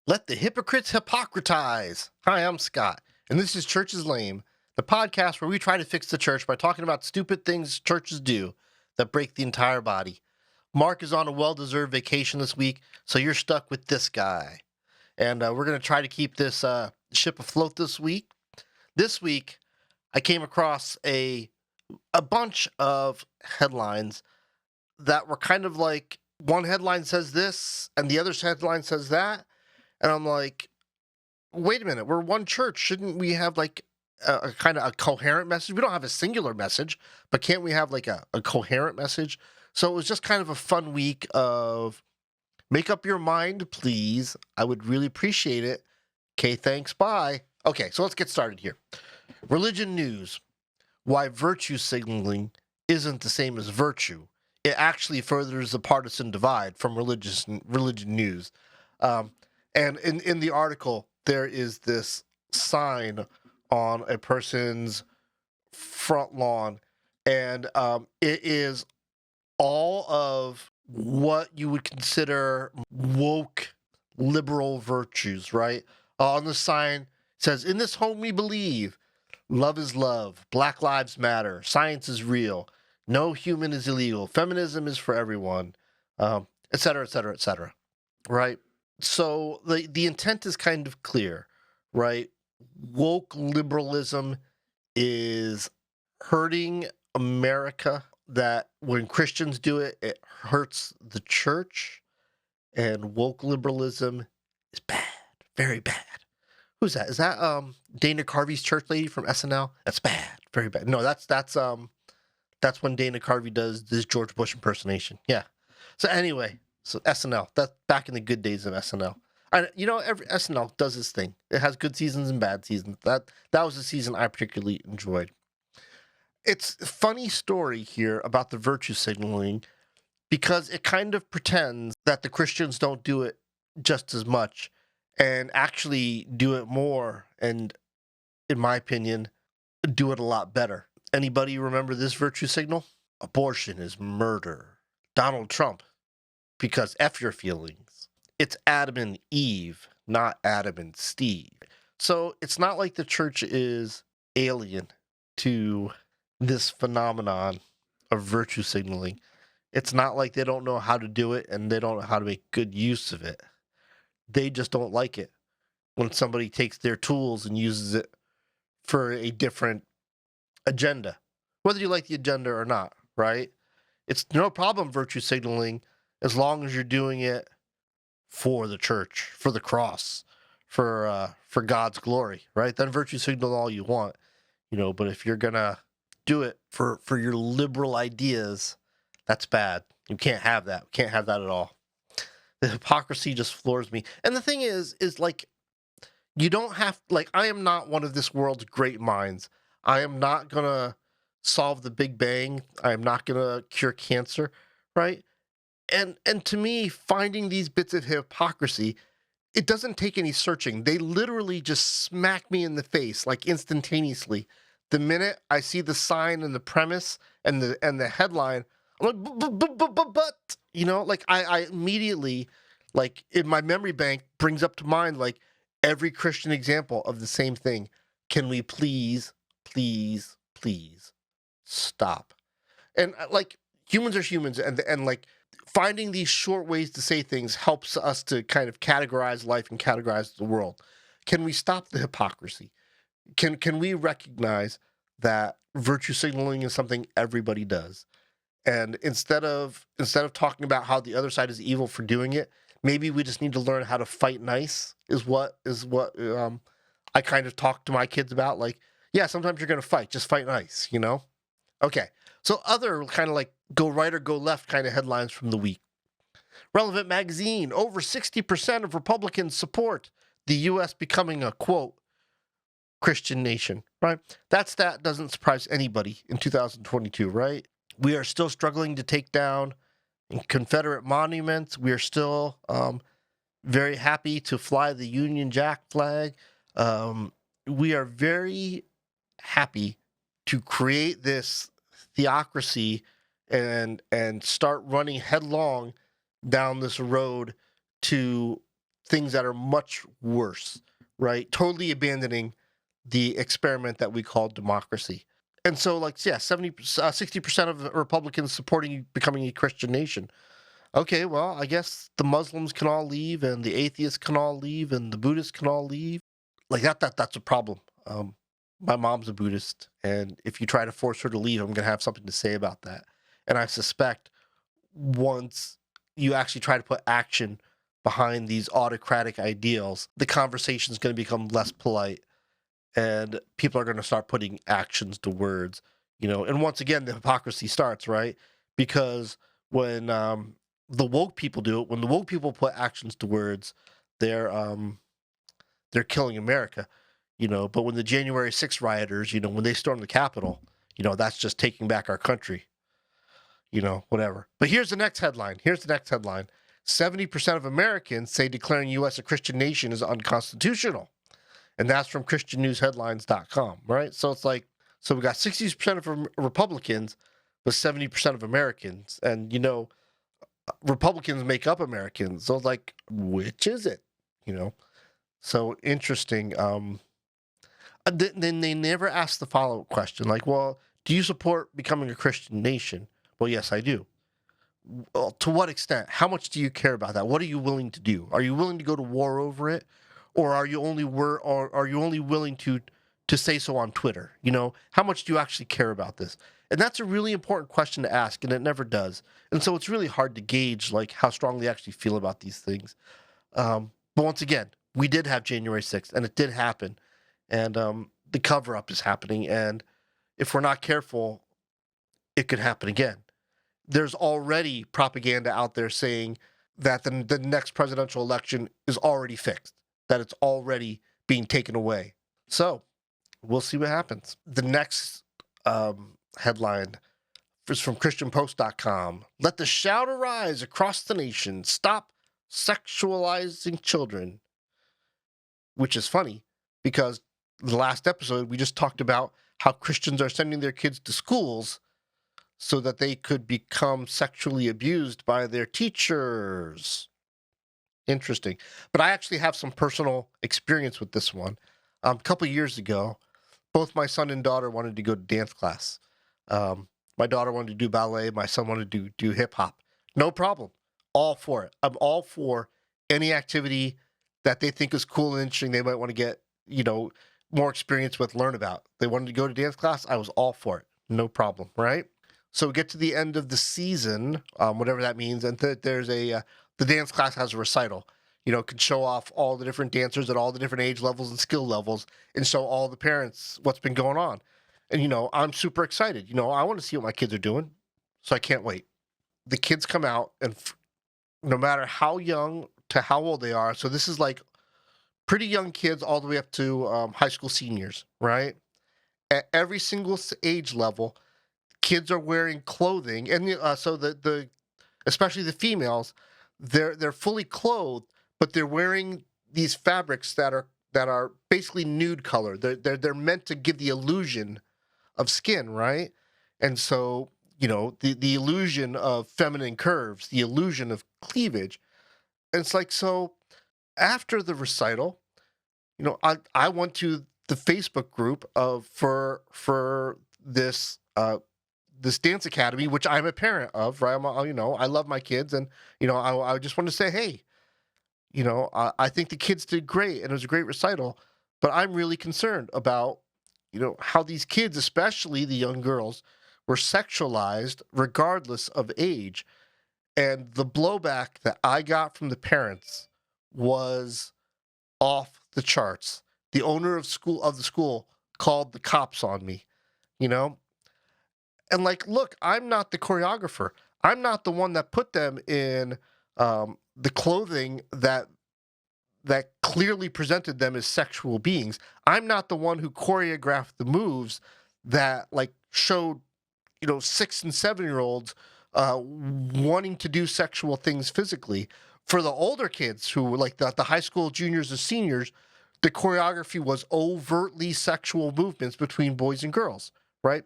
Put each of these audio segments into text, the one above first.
Let the hypocrites hypocritize. Hi, I'm Scott, and this is Church is Lame, the podcast where we try to fix the church by talking about stupid things churches do that break the entire body. Mark is on a well-deserved vacation this week, so you're stuck with this guy. And we're going to try to keep this ship afloat this week. This week, I came across a bunch of headlines that were kind of like one headline says this and the other headline says that. And I'm like, wait a minute, we're one church. Shouldn't we have like a kind of a coherent message? We don't have a singular message, but can't we have like a coherent message? So it was just kind of a fun week of make up your mind, please. I would really appreciate it. Okay, thanks, bye. Okay, so let's get started here. Religion news. Why virtue signaling isn't the same as virtue. It actually furthers the partisan divide from religion news. And in the article, there is this sign on a person's front lawn, and it is all of what you would consider woke liberal virtues, right? On the sign, it says, "In this home we believe, love is love, Black Lives Matter, science is real, no human is illegal, feminism is for everyone," et cetera, et cetera, et cetera, right? So the intent is kind of clear, right? Woke liberalism is hurting America, that when Christians do it, it hurts the church, and woke liberalism is bad, very bad. Who's that? Is that Dana Carvey's church lady from SNL? That's bad, very bad. No, that's when Dana Carvey does this George Bush impersonation. Yeah. So anyway, so SNL, that's back in the good days of SNL. Every SNL does this thing. It has good seasons and bad seasons. That was a season I particularly enjoyed. It's a funny story here about the virtue signaling because it kind of pretends that the Christians don't do it just as much and actually do it more, and in my opinion, do it a lot better. Anybody remember this virtue signal? Abortion is murder. Donald Trump, because F your feelings. It's Adam and Eve, not Adam and Steve. So it's not like the church is alien to this phenomenon of virtue signaling. It's not like they don't know how to do it and they don't know how to make good use of it. They just don't like it when somebody takes their tools and uses it for a different agenda, whether you like the agenda or not, right? It's no problem virtue signaling as long as you're doing it for the church, for the cross, for God's glory, right? Then virtue signal all you want, but if you're gonna do it for your liberal ideas, that's bad. You can't have that. You can't have that at all. The hypocrisy just floors me. And the thing is like, you don't have, like, I am not one of this world's great minds. I am not gonna solve the Big Bang. I am not gonna cure cancer, right? And to me, finding these bits of hypocrisy, it doesn't take any searching. They literally just smack me in the face, like instantaneously. The minute I see the sign and the premise and the headline, I'm like, but like I immediately, like in my memory bank, brings up to mind like every Christian example of the same thing. Can we please stop? And like, humans are humans, and like, finding these short ways to say things helps us to kind of categorize life and categorize the world. Can we stop the hypocrisy? Can we recognize that virtue signaling is something everybody does? And instead of talking about how the other side is evil for doing it, maybe we just need to learn how to fight nice. Is what I kind of talk to my kids about. Like, yeah, sometimes you're gonna fight, just fight nice, Okay. So other kind of like go right or go left kind of headlines from the week. Relevant magazine, over 60% of Republicans support the U.S. becoming a, quote, Christian nation, right? That stat doesn't surprise anybody in 2022, right? We are still struggling to take down Confederate monuments. We are still very happy to fly the Union Jack flag. We are very happy to create this theocracy and start running headlong down this road to things that are much worse, right? Totally abandoning the experiment that we call democracy. And so, like, yeah, 60% of Republicans supporting becoming a Christian nation. Okay, well, I guess the Muslims can all leave, and the atheists can all leave, and the Buddhists can all leave. Like that's a problem. My mom's a Buddhist, and if you try to force her to leave, I'm gonna have something to say about that. And I suspect once you actually try to put action behind these autocratic ideals, the conversation is going to become less polite, and people are going to start putting actions to words. And once again, the hypocrisy starts, right? Because when the woke people do it, when the woke people put actions to words, they're killing America. But when the January 6th rioters, when they storm the Capitol, that's just taking back our country. Whatever. But here's the next headline. 70% of Americans say declaring U.S. a Christian nation is unconstitutional. And that's from ChristianNewsHeadlines.com, right? So it's like, so we got 60% of Republicans, but 70% of Americans. And, Republicans make up Americans. So it's like, which is it? So interesting. Then they never ask the follow-up question. Like, well, do you support becoming a Christian nation? Well, yes, I do. Well, to what extent? How much do you care about that? What are you willing to do? Are you willing to go to war over it, or are you only willing to say so on Twitter? How much do you actually care about this? And that's a really important question to ask, and it never does. And so it's really hard to gauge like how strongly they actually feel about these things. But once again, we did have January 6th, and it did happen, and the cover-up is happening. And if we're not careful, it could happen again. There's already propaganda out there saying that the next presidential election is already fixed, that it's already being taken away. So we'll see what happens. The next headline is from ChristianPost.com. Let the shout arise across the nation. Stop sexualizing children. Which is funny because the last episode we just talked about how Christians are sending their kids to schools so that they could become sexually abused by their teachers. Interesting. But I actually have some personal experience with this one. A couple years ago, both my son and daughter wanted to go to dance class. My daughter wanted to do ballet. My son wanted to do hip hop. No problem. All for it. I'm all for any activity that they think is cool and interesting. They might want to get, more experience with, learn about. They wanted to go to dance class. I was all for it. No problem. Right? So we get to the end of the season, whatever that means, and there's the dance class has a recital. Can show off all the different dancers at all the different age levels and skill levels, and show all the parents what's been going on. And I'm super excited. I want to see what my kids are doing, so I can't wait. The kids come out, and no matter how young to how old they are, so this is like pretty young kids all the way up to high school seniors, right? At every single age level, kids are wearing clothing, and so the especially the females, they're fully clothed, but they're wearing these fabrics that are basically nude color. They're meant to give the illusion of skin, right? And so the illusion of feminine curves, the illusion of cleavage. And it's like, so after the recital, I went to the Facebook group for this this dance academy, which I'm a parent of, right? I love my kids, and I just want to say, hey, I think the kids did great, and it was a great recital, but I'm really concerned about how these kids, especially the young girls, were sexualized regardless of age. And the blowback that I got from the parents was off the charts. The owner of the school called the cops on me, and like, look, I'm not the choreographer. I'm not the one that put them in the clothing that clearly presented them as sexual beings. I'm not the one who choreographed the moves that like showed 6 and 7-year-olds wanting to do sexual things physically. For the older kids who were like the high school juniors and seniors, the choreography was overtly sexual movements between boys and girls, right?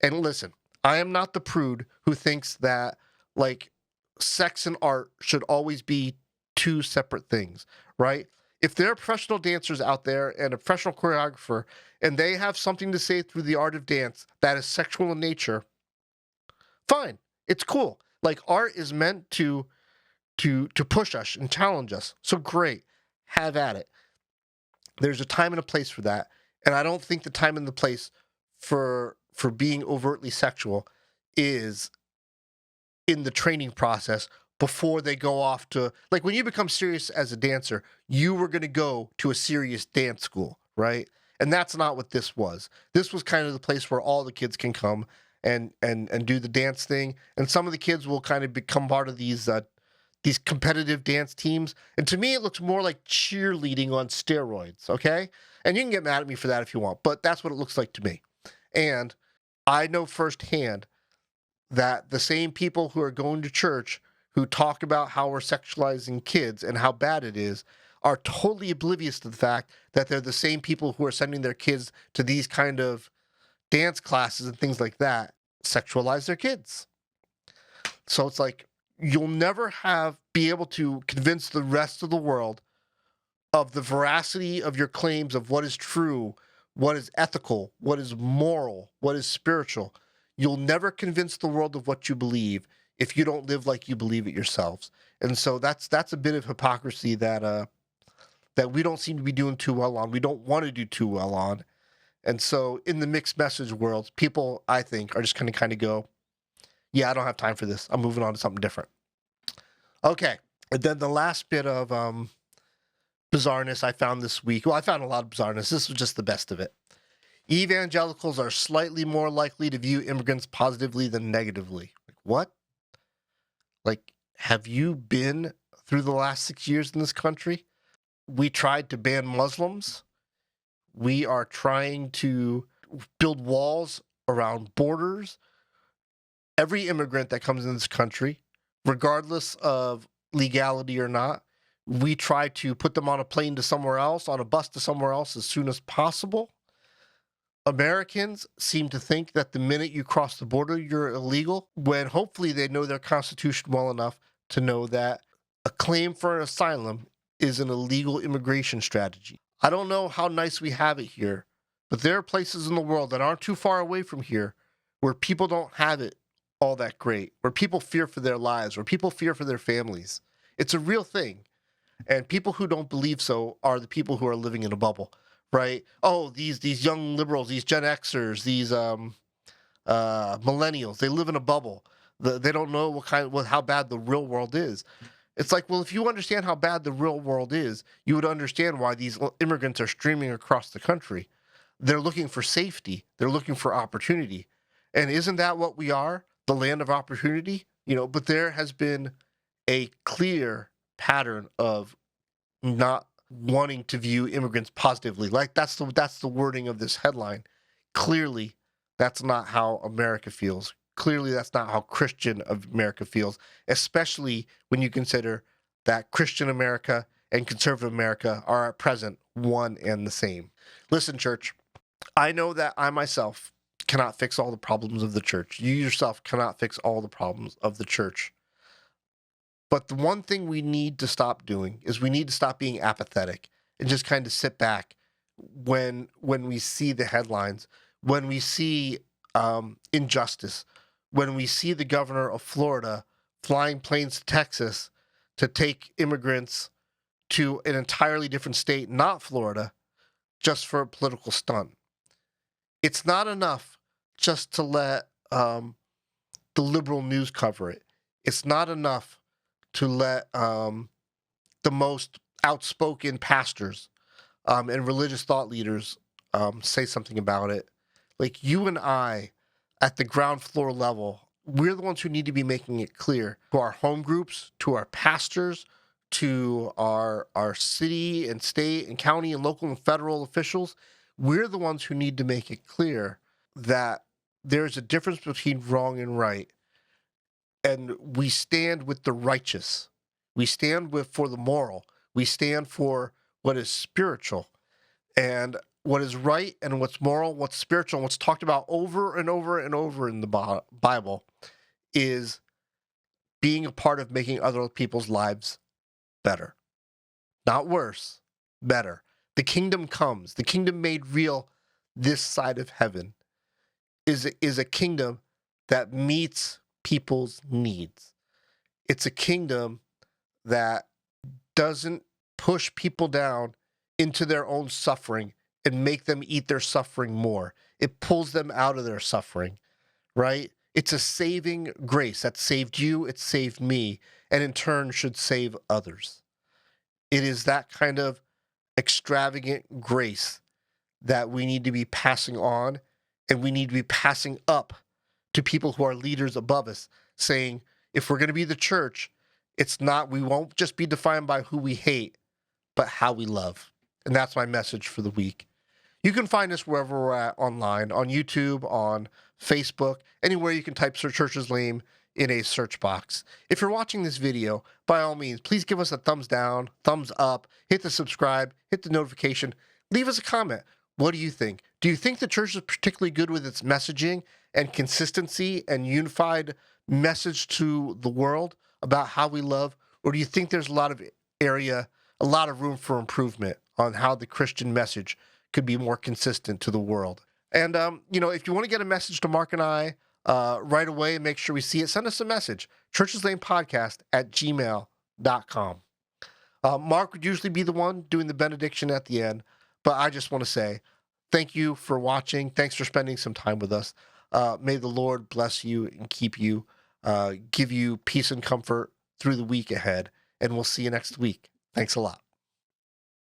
And listen, I am not the prude who thinks that like sex and art should always be two separate things, right? If there are professional dancers out there and a professional choreographer and they have something to say through the art of dance that is sexual in nature, fine. It's cool. Like art is meant to push us and challenge us. So great. Have at it. There's a time and a place for that. And I don't think the time and the place for being overtly sexual is in the training process before they go off to, like, when you become serious as a dancer, you were going to go to a serious dance school, right? And that's not what this was. This was kind of the place where all the kids can come and do the dance thing, and some of the kids will kind of become part of these competitive dance teams. And to me, it looks more like cheerleading on steroids, okay? And you can get mad at me for that if you want, but that's what it looks like to me. And I know firsthand that the same people who are going to church who talk about how we're sexualizing kids and how bad it is are totally oblivious to the fact that they're the same people who are sending their kids to these kind of dance classes and things like that, sexualize their kids. So it's like you'll never be able to convince the rest of the world of the veracity of your claims of what is true, what is ethical, what is moral, what is spiritual. You'll never convince the world of what you believe if you don't live like you believe it yourselves. And so that's a bit of hypocrisy that we don't seem to be doing too well on. We don't want to do too well on. And so in the mixed message world, people, I think, are just going to kind of go, yeah, I don't have time for this. I'm moving on to something different. Okay. And then the last bit of bizarreness I found this week. Well, I found a lot of bizarreness. This was just the best of it. Evangelicals are slightly more likely to view immigrants positively than negatively. Like, what? Like, have you been through the last 6 years in this country? We tried to ban Muslims. We are trying to build walls around borders. Every immigrant that comes in this country, regardless of legality or not, we try to put them on a plane to somewhere else, on a bus to somewhere else as soon as possible. Americans seem to think that the minute you cross the border, you're illegal, when hopefully they know their Constitution well enough to know that a claim for an asylum is an illegal immigration strategy. I don't know how nice we have it here, but there are places in the world that aren't too far away from here where people don't have it all that great, where people fear for their lives, where people fear for their families. It's a real thing. And people who don't believe so are the people who are living in a bubble, right? Oh, these young liberals, these Gen Xers, these millennials, they live in a bubble. They don't know how bad the real world is. It's like, well, if you understand how bad the real world is, you would understand why these immigrants are streaming across the country. They're looking for safety. They're looking for opportunity. And isn't that what we are? The land of opportunity? But there has been a clear pattern of not wanting to view immigrants positively. Like that's the wording of this headline. Clearly, that's not how America feels. Clearly, that's not how Christian America feels, especially when you consider that Christian America and conservative America are at present one and the same. Listen, church, I know that I myself cannot fix all the problems of the church. You yourself cannot fix all the problems of the church. But the one thing we need to stop doing is we need to stop being apathetic and just kind of sit back when we see the headlines, when we see injustice, when we see the governor of Florida flying planes to Texas to take immigrants to an entirely different state, not Florida, just for a political stunt. It's not enough just to let the liberal news cover it. It's not enough to let the most outspoken pastors and religious thought leaders say something about it. Like you and I, at the ground floor level, we're the ones who need to be making it clear to our home groups, to our pastors, to our city and state and county and local and federal officials. We're the ones who need to make it clear that there's a difference between wrong and right. And we stand with the righteous. We stand for the moral. We stand for what is spiritual. And what is right and what's moral, what's spiritual, and what's talked about over and over and over in the Bible is being a part of making other people's lives better. Not worse, better. The kingdom comes. The kingdom made real this side of heaven is a kingdom that meets people's needs. It's a kingdom that doesn't push people down into their own suffering and make them eat their suffering more. It pulls them out of their suffering, right? It's a saving grace that saved you, it saved me, and in turn should save others. It is that kind of extravagant grace that we need to be passing on, and we need to be passing up to people who are leaders above us, saying, if we're going to be the church, we won't just be defined by who we hate, but how we love. And that's my message for the week. You can find us wherever we're at online, on YouTube, on Facebook, anywhere you can type Church's Lame in a search box. If you're watching this video, by all means, please give us a thumbs down, thumbs up, hit the subscribe, hit the notification, leave us a comment. What do you think? Do you think the church is particularly good with its messaging and consistency and unified message to the world about how we love? Or do you think there's a lot of room for improvement on how the Christian message could be more consistent to the world? And, if you want to get a message to Mark and I right away and make sure we see it, send us a message, churcheslamepodcast@gmail.com. Mark would usually be the one doing the benediction at the end, but I just want to say thank you for watching. Thanks for spending some time with us. May the Lord bless you and keep you, give you peace and comfort through the week ahead, and we'll see you next week. Thanks a lot.